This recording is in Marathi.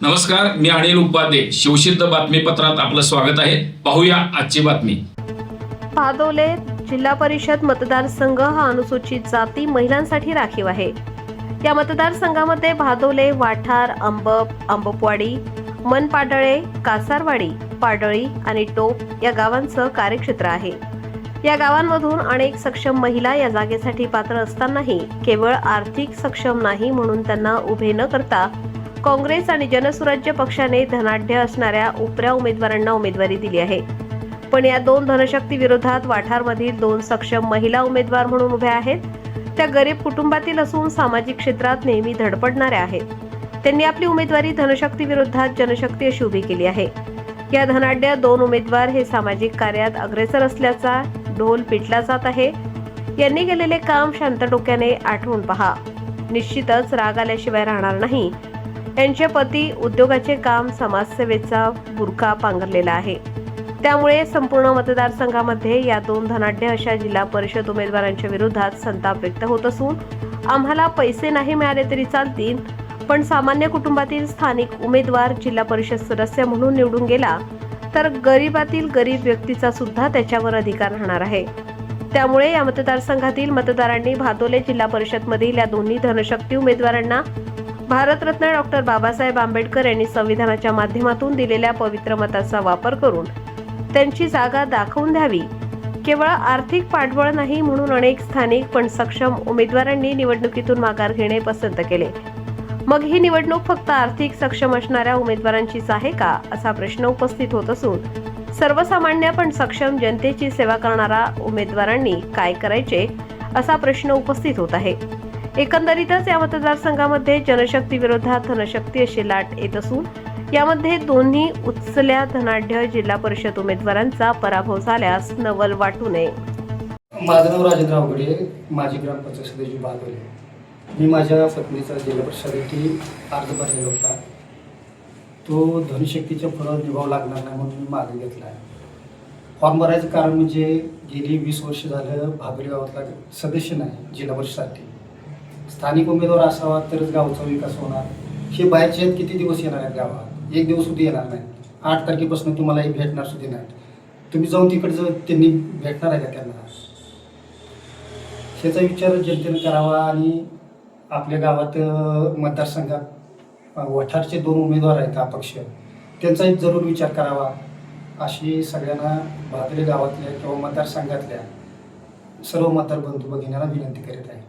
नमस्कार, मी अनिल उपाध्ये. शिवसिद्ध बातमीपत्रात आपलं स्वागत आहे. पाहूया आजची बातमी. भादोले जिल्हा परिषद मतदारसंघ हा अनुसूचित जाती महिलांसाठी राखीव आहे. या मतदारसंघामध्ये भादोले, वाठार, अंबपवाडी, मनपाडळे, कासारवाडी, पाडळी आणि टोप या गावांचं कार्यक्षेत्र आहे. या गावांमधून अनेक सक्षम महिला या जागेसाठी पात्र असतानाही केवळ आर्थिक सक्षम नाही म्हणून त्यांना उभे न करता काँग्रेस आणि जनसुराज्य पक्षाने धनाढ्य असणाऱ्या उपऱ्या उमेदवारांना उमेदवारी दिली आहे. पण या दोन धनशक्ती विरोधात वाठारमधील दोन सक्षम महिला उमेदवार म्हणून उभ्या आहेत. त्या गरीब कुटुंबातील असून सामाजिक क्षेत्रात नेहमी धडपडणाऱ्या आहेत. त्यांनी आपली उमेदवारी धनशक्ती विरोधात जनशक्ती अशी उभी केली आहे. या धनाढ्य दोन उमेदवार हे सामाजिक कार्यात अग्रेसर असल्याचा ढोल पिटला जात आहे. यांनी केलेले काम शांत डोक्याने आठवून पहा. निश्चितच राग आल्याशिवाय राहणार नाही. यांचे पती उद्योगाचे काम, समाजसेवेचा बुरखा पांघरलेला आहे. त्यामुळे संपूर्ण मतदारसंघामध्ये या दोन धनाढ्य अशा जिल्हा परिषद उमेदवारांच्या विरोधात संताप व्यक्त होत असून आम्हाला पैसे नाही मिळाले तरी चालतील, पण सामान्य कुटुंबातील स्थानिक उमेदवार जिल्हा परिषद सदस्य म्हणून निवडून गेला तर गरीबातील गरीब व्यक्तीचा सुद्धा त्याच्यावर अधिकार राहणार आहे. त्यामुळे या मतदारसंघातील मतदारांनी भादोले जिल्हा परिषदमधील या दोन्ही धनशक्ती उमेदवारांना भारतरत्न डॉक्टर बाबासाहेब आंबेडकर यांनी संविधानाच्या माध्यमातून दिलेल्या पवित्र मताचा वापर करून त्यांची जागा दाखवून द्यावी. केवळ आर्थिक पाठबळ नाही म्हणून अनेक स्थानिक पण सक्षम उमेदवारांनी निवडणुकीतून माघार घेणे पसंत केले. मग ही निवडणूक फक्त आर्थिक सक्षम असणाऱ्या उमेदवारांचीच आहे का, असा प्रश्न उपस्थित होत असून सर्वसामान्य पण सक्षम जनतेची सेवा करणाऱ्या उमेदवारांनी काय करायचे असा प्रश्न उपस्थित होत आहे. एकंदरीतच या मतदारसंघामध्ये जनशक्ती विरोधात धनशक्ती अशी लाट येत असून यामध्ये दोन्ही उचल्या धनाढ्य जिल्हा परिषद उमेदवारांचा पराभव झाल्यास नवल वाटू नये. माझं नाव राजेंद्र अवघडे, माजी ग्रामपंचायत सदस्य भादोले. मी माझ्या पत्नीचा जिल्हा परिषदेसाठी अर्ज भरलेला होता. तो धनशक्तीच्या पुढं निभाव लागणार नाही म्हणून मी मागे घेतला आहे. फॉर्म भरायचं कारण म्हणजे गेली 20 वर्ष झालं भादोले गावातला सदस्य नाही जिल्हा परिषदेसाठी. स्थानिक उमेदवार असावा तरच गावचा विकास होणार. हे बाहेरचे आहेत किती दिवस येणार आहेत गावात, एक दिवस सुद्धा येणार नाही. 8 तारखेपासून तुम्हाला हे भेटणार सुद्धा नाही. तुम्ही जाऊन तिकडचं त्यांनी भेटणार आहे का त्यांना? ह्याचा विचार जनतेने करावा आणि आपल्या गावात मतदारसंघात वठारचे 2 उमेदवार आहेत अपक्ष, त्यांचाही जरूर विचार करावा अशी सगळ्यांना भादोले गावातल्या किंवा मतदारसंघातल्या सर्व मतदार बंधू भगिनींना विनंती करीत आहे.